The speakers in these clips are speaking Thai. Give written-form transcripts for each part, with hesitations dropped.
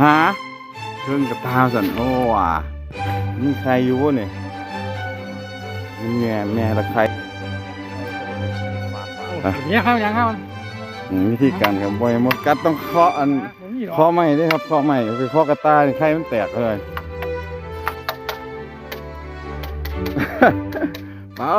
หาเครื่องกระตาสันโอ้ว่ะมีใครอยู่วะเนี่ยมีแม่ละใครเนี่ยเข้ายังเข้าวิธีการกับบอยมดกัดต้องเคาะอันเคาะไม้ด้วยครับเคาะไม้ไปเคาะกระตาไข่มันแตกเลยมา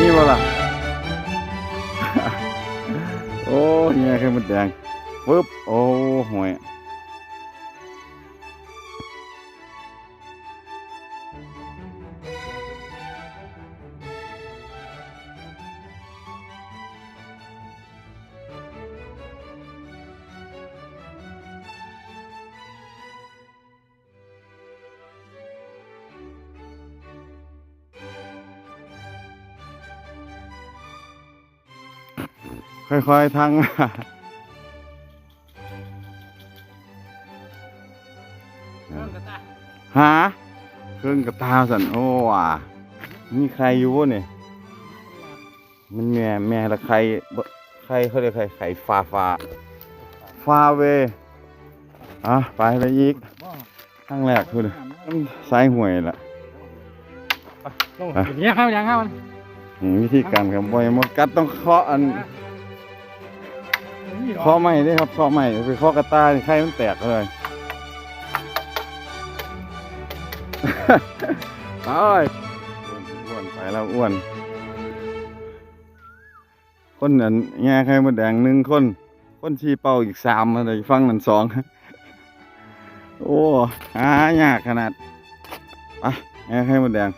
นี่วะล่ะ โอ้ยไข่มันแดงปึ๊บโอ้ห่วยค่อยๆทั้ง หาเครื่องกระตาสันโอ้ว่ะมีใครอยู่วะเนี่ยมันแม่ละใครเขาเรียกใครฟาเวไปเลยอีกทั้งแรกคุณสายห่วยล่ะเนี่ยเข้ายังเข้าวิธีการกับบอยมดกัดต้องเคาะอันเคาะไม้ด้วยครับเคาะไม้ไปเคาะกระตาไข่มันแตกเลยอ้วนไปแล้วอ้วนคนนั้นแง่ไข่มดแดง1 คนชี้เป้าอีก3อะไรฟังนั่น2โอ้หายากขนาดแง่ไข่มดแดง